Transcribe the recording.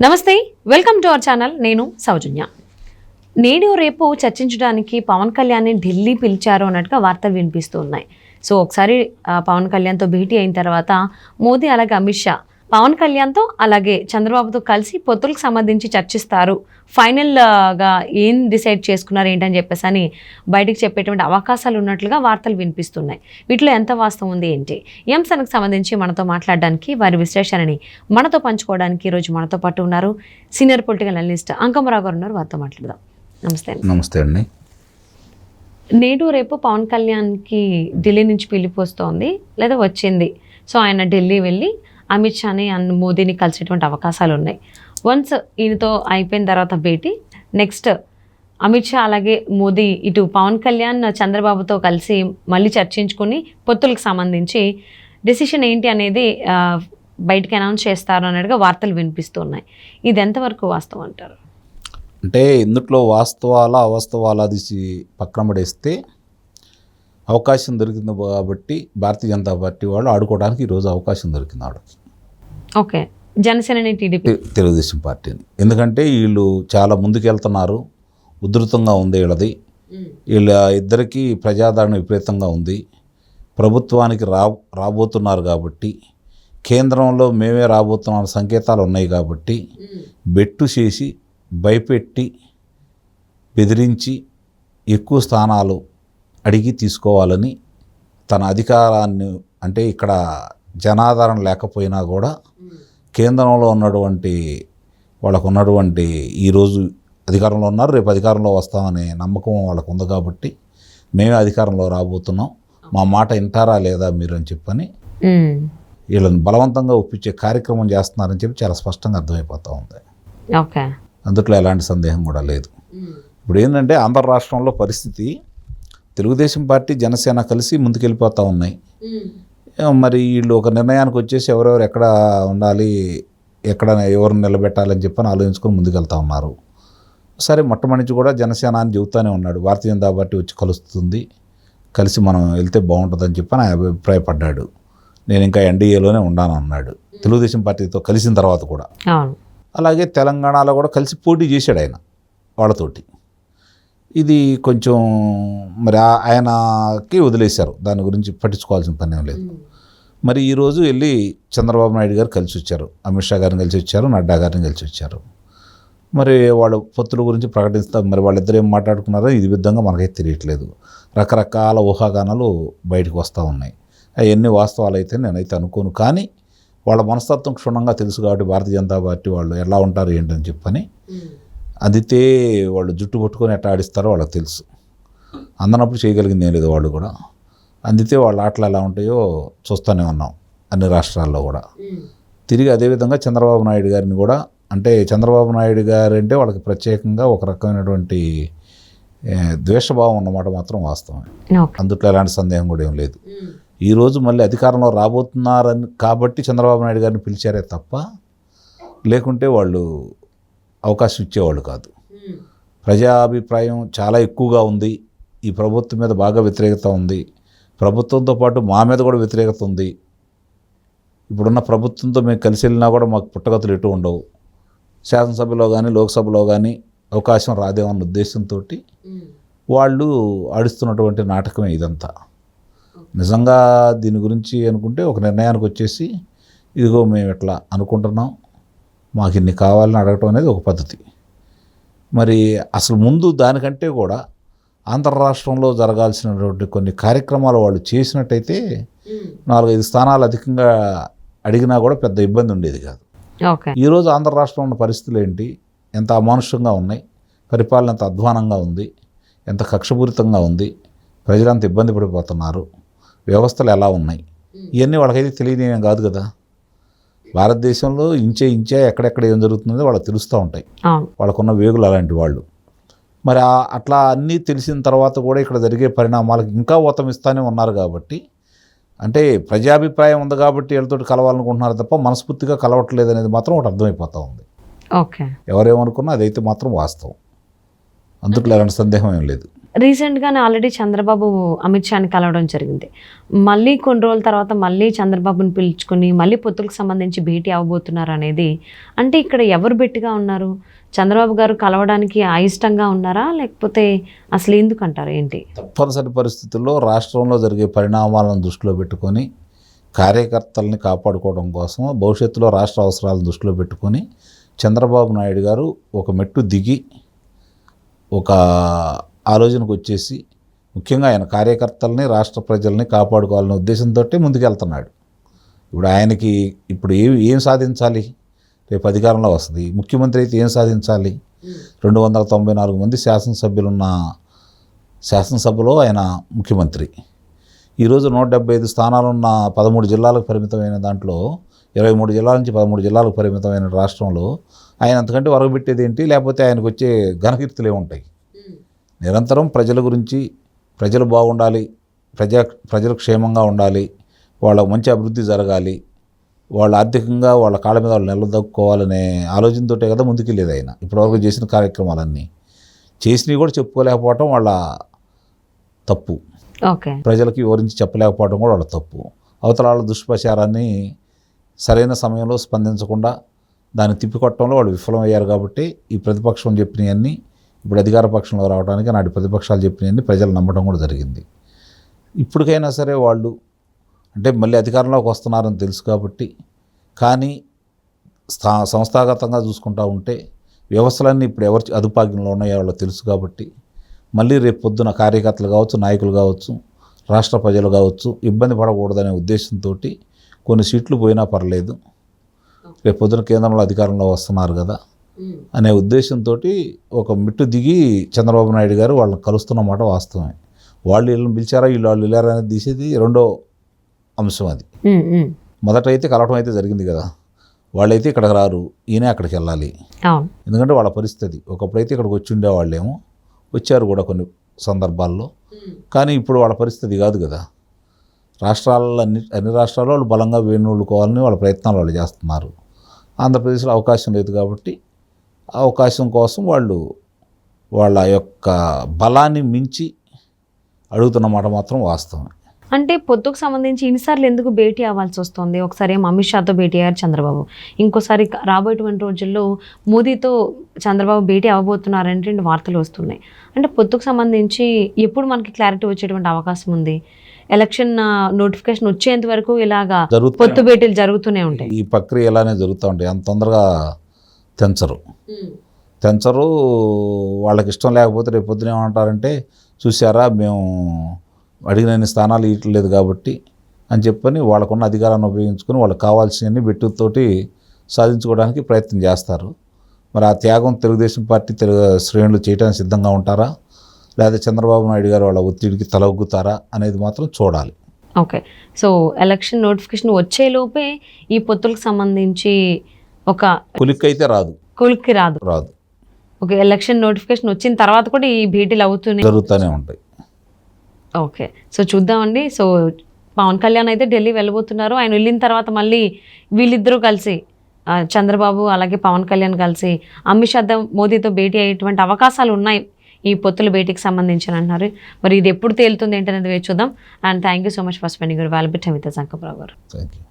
నమస్తే, welcome to our channel. నేను సౌజన్య. నేడు రేపు చర్చించడానికి పవన్ కళ్యాణ్ని ఢిల్లీ పిలిచారు అన్నట్టుగా వార్తలు వినిపిస్తూ ఉన్నాయి. సో ఒకసారి పవన్ కళ్యాణ్తో భేటీ అయిన తర్వాత మోదీ అలాగే అమిత్ షా పవన్ కళ్యాణ్తో అలాగే చంద్రబాబుతో కలిసి పొత్తులకు సంబంధించి చర్చిస్తారు, ఫైనల్గా ఏం డిసైడ్ చేసుకున్నారు ఏంటని చెప్పేసి అని బయటికి చెప్పేటువంటి అవకాశాలు ఉన్నట్లుగా వార్తలు వినిపిస్తున్నాయి. వీటిలో ఎంత వాస్తవం ఉంది ఏంటి, ఈ అంశానికి సంబంధించి మనతో మాట్లాడడానికి, వారి విశ్లేషణని మనతో పంచుకోవడానికి ఈరోజు మనతో పాటు ఉన్నారు సీనియర్ పొలిటికల్ అనలిస్ట్ అంకమరావు గారు ఉన్నారు. వారితో మాట్లాడదాం. నమస్తే. నమస్తే అండి. నేడు రేపు పవన్ కళ్యాణ్కి ఢిల్లీ నుంచి పిలిపోస్తోంది లేదా వచ్చింది. సో ఆయన ఢిల్లీ వెళ్ళి అమిత్ షాని అండ్ మోదీని కలిసేటువంటి అవకాశాలు ఉన్నాయి. వన్స్ ఈయనతో అయిపోయిన తర్వాత భేటీ, నెక్స్ట్ అమిత్ షా అలాగే మోదీ ఇటు పవన్ కళ్యాణ్ చంద్రబాబుతో కలిసి మళ్ళీ చర్చించుకుని పొత్తులకు సంబంధించి డెసిషన్ ఏంటి అనేది బయటికి అనౌన్స్ చేస్తారు అన్నట్టుగా వార్తలు వినిపిస్తున్నాయి. ఇది ఎంతవరకు వాస్తవం అంటారు? అంటే ఇందులో వాస్తవాలా అవాస్తవాలా తీసి పక్కన పడేస్తే అవకాశం దొరికింది కాబట్టి భారతీయ జనతా పార్టీ వాళ్ళు ఆడుకోవడానికి ఈరోజు అవకాశం దొరికింది ఆవిడకి. ఓకే, జనసేనని టీడీపీ తెలుగుదేశం పార్టీని. ఎందుకంటే వీళ్ళు చాలా ముందుకెళ్తున్నారు, ఉధృతంగా ఉంది వీళ్ళది. వీళ్ళ ఇద్దరికీ ప్రజాదరణ విపరీతంగా ఉంది. ప్రభుత్వానికి రాబోతున్నారు కాబట్టి, కేంద్రంలో మేమే రాబోతున్న సంకేతాలు ఉన్నాయి కాబట్టి బెట్టు చేసి భయపెట్టి బెదిరించి ఎక్కువ స్థానాలు అడిగి తీసుకోవాలని తన అధికారాన్ని, అంటే ఇక్కడ జనాదరణ లేకపోయినా కూడా కేంద్రంలో ఉన్నటువంటి వాళ్ళకు ఉన్నటువంటి ఈరోజు అధికారంలో ఉన్నారు, రేపు అధికారంలో వస్తామనే నమ్మకం వాళ్ళకు ఉంది కాబట్టి మేమే అధికారంలో రాబోతున్నాం, మా మాట వింటారా లేదా మీరు అని చెప్పని వీళ్ళని బలవంతంగా ఒప్పించే కార్యక్రమం చేస్తున్నారని చెప్పి చాలా స్పష్టంగా అర్థమైపోతూ ఉంది. ఓకే, అందుట్లో ఎలాంటి సందేహం కూడా లేదు. ఇప్పుడు ఏంటంటే ఆంధ్ర రాష్ట్రంలో పరిస్థితి, తెలుగుదేశం పార్టీ జనసేన కలిసి ముందుకెళ్ళిపోతూ ఉన్నాయి. మరి వీళ్ళు ఒక నిర్ణయానికి వచ్చేసి ఎవరెవరు ఎక్కడ ఉండాలి, ఎక్కడ ఎవరిని నిలబెట్టాలని చెప్పని ఆలోచించుకొని ముందుకెళ్తా ఉన్నారు. సరే, మొట్టమొదటి కూడా జనసేన అని చెబుతూనే ఉన్నాడు, భారతీయ జనతా పార్టీ వచ్చి కలుస్తుంది, కలిసి మనం వెళ్తే బాగుంటుందని చెప్పని ఆయన అభిప్రాయపడ్డాడు. నేను ఇంకా ఎన్డీఏలోనే ఉన్నాను అన్నాడు తెలుగుదేశం పార్టీతో కలిసిన తర్వాత కూడా. అలాగే తెలంగాణలో కూడా కలిసి పోటీ చేశాడు ఆయన వాళ్ళతోటి. ఇది కొంచెం మరి ఆయనకి వదిలేశారు, దాని గురించి పట్టించుకోవాల్సిన పని ఏం లేదు. మరి ఈరోజు వెళ్ళి చంద్రబాబు నాయుడు గారు కలిసి వచ్చారు, అమిత్ షా గారిని కలిసి వచ్చారు, నడ్డా గారిని కలిసి వచ్చారు. మరి వాళ్ళు పొత్తుల గురించి ప్రకటిస్తారు. మరి వాళ్ళిద్దరు ఏం మాట్లాడుకున్నారో ఇది విధంగా మనకైతే తెలియట్లేదు. రకరకాల ఊహాగానాలు బయటకు వస్తూ ఉన్నాయి. అవన్నీ వాస్తవాలు అయితే నేనైతే అనుకోను. కానీ వాళ్ళ మనస్తత్వం క్షుణ్ణంగా తెలుసు కాబట్టి భారతీయ జనతా పార్టీ వాళ్ళు ఎలా ఉంటారు ఏంటని చెప్పని, అందితే వాళ్ళు జుట్టు పట్టుకొని ఎట్లా ఆడిస్తారో వాళ్ళకి తెలుసు. అందనప్పుడు చేయగలిగింది ఏం లేదు వాళ్ళు కూడా. అందితే వాళ్ళ ఆటలు ఎలా ఉంటాయో చూస్తూనే ఉన్నాం అన్ని రాష్ట్రాల్లో కూడా. తిరిగి అదేవిధంగా చంద్రబాబు నాయుడు గారిని కూడా, అంటే చంద్రబాబు నాయుడు గారు అంటే వాళ్ళకి ప్రత్యేకంగా ఒక రకమైనటువంటి ద్వేషభావం ఉన్నమాట మాత్రం వాస్తవమే. అందుట్లో ఎలాంటి సందేహం కూడా ఏం లేదు. ఈరోజు మళ్ళీ అధికారంలో రాబోతున్నారని కాబట్టి చంద్రబాబు నాయుడు గారిని పిలిచారే తప్ప లేకుంటే వాళ్ళు అవకాశం ఇచ్చేవాళ్ళు కాదు. ప్రజాభిప్రాయం చాలా ఎక్కువగా ఉంది, ఈ ప్రభుత్వం మీద బాగా వ్యతిరేకత ఉంది, ప్రభుత్వంతో పాటు మా మీద కూడా వ్యతిరేకత ఉంది. ఇప్పుడున్న ప్రభుత్వంతో మేము కలిసి వెళ్ళినా కూడా మాకు పుట్టగతులు ఎటు ఉండవు, శాసనసభలో కానీ లోక్సభలో కానీ అవకాశం రాదేమన్న ఉద్దేశంతో వాళ్ళు ఆడిస్తున్నటువంటి నాటకమే ఇదంతా. నిజంగా దీని గురించి అనుకుంటే ఒక నిర్ణయానికి వచ్చేసి ఇదిగో మేము ఎట్లా అనుకుంటున్నాం, మాకు ఇన్ని కావాలని అడగటం అనేది ఒక పద్ధతి. మరి అసలు ముందు దానికంటే కూడా ఆంధ్ర రాష్ట్రంలో జరగాల్సినటువంటి కొన్ని కార్యక్రమాలు వాళ్ళు చేసినట్టయితే 4-5 స్థానాలు అధికంగా అడిగినా కూడా పెద్ద ఇబ్బంది ఉండేది కాదు. ఈరోజు ఆంధ్ర రాష్ట్రంలో ఉన్న పరిస్థితులు ఏంటి, ఎంత అమానుషంగా ఉన్నాయి, పరిపాలన ఎంత అధ్వానంగా ఉంది, ఎంత కక్షపూరితంగా ఉంది, ప్రజలంత ఇబ్బంది పడిపోతున్నారు, వ్యవస్థలు ఎలా ఉన్నాయి, ఇవన్నీ వాళ్ళకైతే తెలియనివేం కాదు కదా. భారతదేశంలో ఇంచే ఎక్కడెక్కడ ఏం జరుగుతుందో వాళ్ళకి తెలుస్తూ ఉంటాయి, వాళ్ళకున్న వేగులు అలాంటి వాళ్ళు. మరి అట్లా అన్నీ తెలిసిన తర్వాత కూడా ఇక్కడ జరిగే పరిణామాలకు ఇంకా ఊతమిస్తానే ఉన్నారు కాబట్టి, అంటే ప్రజాభిప్రాయం ఉంది కాబట్టి వీళ్ళతో కలవాలనుకుంటున్నారు తప్ప మనస్ఫూర్తిగా కలవట్లేదు అనేది మాత్రం ఒకటి అర్థమైపోతూ ఉంది. ఓకే, ఎవరేమనుకున్నా అదైతే మాత్రం వాస్తవం, అందుట్లో ఎలాంటి సందేహం ఏం లేదు. రీసెంట్గానే ఆల్రెడీ చంద్రబాబు అమిత్ షాని కలవడం జరిగింది. మళ్ళీ కొన్ని రోజుల తర్వాత మళ్ళీ చంద్రబాబుని పిలుచుకుని మళ్ళీ పొత్తులకు సంబంధించి భేటీ అవ్వబోతున్నారు అనేది, అంటే ఇక్కడ ఎవరు బెట్టిగా ఉన్నారు? చంద్రబాబు గారు కలవడానికి అయిష్టంగా ఉన్నారా, లేకపోతే అసలు ఎందుకు అంటారు ఏంటి? తప్పనిసరి పరిస్థితుల్లో రాష్ట్రంలో జరిగే పరిణామాలను దృష్టిలో పెట్టుకొని కార్యకర్తల్ని కాపాడుకోవడం కోసం, భవిష్యత్తులో రాష్ట్ర అవసరాలను దృష్టిలో పెట్టుకొని చంద్రబాబు నాయుడు గారు ఒక మెట్టు దిగి ఒక ఆలోచనకు వచ్చేసి ముఖ్యంగా ఆయన కార్యకర్తల్ని రాష్ట్ర ప్రజల్ని కాపాడుకోవాలనే ఉద్దేశంతో ముందుకెళ్తున్నాడు. ఇప్పుడు ఆయనకి ఇప్పుడు ఏం సాధించాలి? రేపు అధికారంలో వస్తుంది ముఖ్యమంత్రి అయితే ఏం సాధించాలి? 294 మంది శాసనసభ్యులున్న శాసనసభలో ఆయన ముఖ్యమంత్రి. ఈరోజు 175 స్థానాలున్న 13 జిల్లాలకు పరిమితమైన దాంట్లో 23 జిల్లాల నుంచి 13 జిల్లాలకు పరిమితమైన రాష్ట్రంలో ఆయన అంతకంటే వరగబెట్టేది ఏంటి? లేకపోతే ఆయనకు వచ్చే ఘనకీర్తులు ఏముంటాయి? నిరంతరం ప్రజల గురించి, ప్రజలు బాగుండాలి, ప్రజలు క్షేమంగా ఉండాలి, వాళ్ళకు మంచి అభివృద్ధి జరగాలి, వాళ్ళ ఆర్థికంగా వాళ్ళ కాళ్ళ మీద వాళ్ళు నిలదొక్కుకోవాలనే ఆలోచనతోటే కదా ముందుకెళ్ళేది ఆయన. ఇప్పటివరకు చేసిన కార్యక్రమాలన్నీ చేసినవి కూడా చెప్పుకోలేకపోవటం వాళ్ళ తప్పు. ఓకే, ప్రజలకి వివరించి చెప్పలేకపోవడం కూడా వాళ్ళ తప్పు. అవతల వాళ్ళ దుష్ప్రచారాన్ని సరైన సమయంలో స్పందించకుండా దాన్ని తిప్పికొట్టడంలో వాళ్ళు విఫలమయ్యారు. కాబట్టి ఈ ప్రతిపక్షం చెప్పినవన్నీ ఇప్పుడు అధికార పక్షంలో రావడానికి నాటి ప్రతిపక్షాలు చెప్పినవన్నీ ప్రజలు నమ్మడం కూడా జరిగింది. ఇప్పటికైనా సరే వాళ్ళు అంటే మళ్ళీ అధికారంలోకి వస్తున్నారని తెలుసు కాబట్టి, కానీ సంస్థాగతంగా చూసుకుంటూ ఉంటే వ్యవస్థలన్నీ ఇప్పుడు ఎవరి అదుపాజ్ఞంలో ఉన్నాయో వాళ్ళో తెలుసు కాబట్టి, మళ్ళీ రేపు పొద్దున కార్యకర్తలు కావచ్చు, నాయకులు కావచ్చు, రాష్ట్ర ప్రజలు కావచ్చు ఇబ్బంది పడకూడదనే ఉద్దేశంతో కొన్ని సీట్లు పోయినా పర్లేదు, రేపు పొద్దున కేంద్రంలో అధికారంలో వస్తున్నారు కదా అనే ఉద్దేశంతో ఒక మిట్టు దిగి చంద్రబాబు నాయుడు గారు వాళ్ళని కలుస్తున్నమాట వాస్తవమే. వాళ్ళు వీళ్ళని పిలిచారా, వాళ్ళు వెళ్ళారా అనేది తీసేది రెండో అంశం. అది మొదట అయితే కలవటం అయితే జరిగింది కదా, వాళ్ళైతే ఇక్కడికి రారు, ఈయనే అక్కడికి వెళ్ళాలి. ఎందుకంటే వాళ్ళ పరిస్థితి ఒకప్పుడైతే ఇక్కడికి వచ్చి ఉండేవాళ్ళేమో, వచ్చారు కూడా కొన్ని సందర్భాల్లో, కానీ ఇప్పుడు వాళ్ళ పరిస్థితి కాదు కదా. రాష్ట్రాలలో అన్ని రాష్ట్రాల్లో వాళ్ళు బలంగా వేణుకోవాలని వాళ్ళ ప్రయత్నాలు వాళ్ళు చేస్తున్నారు. ఆంధ్రప్రదేశ్లో అవకాశం లేదు కాబట్టి అవకాశం కోసం వాళ్ళు వాళ్ళ యొక్క బలాన్ని మించి అడుగుతున్నమాట మాత్రం వాస్తవమే. అంటే పొత్తుకు సంబంధించి ఇన్నిసార్లు ఎందుకు భేటీ అవ్వాల్సి వస్తుంది? ఒకసారి ఏమో అమిత్ షాతో భేటీ అయ్యారు చంద్రబాబు, ఇంకోసారి రాబోయేటువంటి రోజుల్లో మోదీతో చంద్రబాబు భేటీ అవ్వబోతున్నారంటే వార్తలు వస్తున్నాయి. అంటే పొత్తుకు సంబంధించి ఎప్పుడు మనకి క్లారిటీ వచ్చేటువంటి అవకాశం ఉంది? ఎలక్షన్ నోటిఫికేషన్ వచ్చేంత వరకు ఇలాగా పొత్తు భేటీలు జరుగుతూనే ఉంటాయి. ఈ ప్రక్రియ ఇలానే జరుగుతూ ఉంటాయి. అంత తొందరగా తెంచరు. వాళ్ళకి ఇష్టం లేకపోతే రేపు పొద్దున ఏమంటారంటే, చూసారా మేము అడిగినన్ని స్థానాలు ఇవ్వట్లేదు కాబట్టి అని చెప్పని వాళ్ళకున్న అధికారాన్ని ఉపయోగించుకొని వాళ్ళకి కావాల్సినవన్నీ బెట్టుతోటి సాధించుకోవడానికి ప్రయత్నం చేస్తారు. మరి ఆ త్యాగం తెలుగుదేశం పార్టీ శ్రేణులు చేయడానికి సిద్ధంగా ఉంటారా, లేదా చంద్రబాబు నాయుడు గారు వాళ్ళ ఒత్తిడికి తలొగ్గుతారా అనేది మాత్రం చూడాలి. ఓకే, సో ఎలక్షన్ నోటిఫికేషన్ వచ్చేలోపే ఈ పొత్తులకు సంబంధించి ఒక కులిక్కైతే కులిక్కి రాదు. ఓకే, ఎలక్షన్ నోటిఫికేషన్ వచ్చిన తర్వాత కూడా ఈ భేటీలు జరుగుతూనే ఉంటాయి. ఓకే, సో చూద్దామండి. సో పవన్ కళ్యాణ్ అయితే ఢిల్లీ వెళ్ళబోతున్నారు. ఆయన వెళ్ళిన తర్వాత మళ్ళీ వీళ్ళిద్దరూ కలిసి చంద్రబాబు అలాగే పవన్ కళ్యాణ్ కలిసి అమిత్ షా మోదీతో భేటీ అయ్యేటువంటి అవకాశాలు ఉన్నాయి ఈ పొత్తుల భేటీకి సంబంధించి అంటున్నారు. మరి ఇది ఎప్పుడు తేలుతుంది ఏంటనేది వేచి చూద్దాం. And thank you so much for spending your valuable time with Sankaprao గారు. Thank you.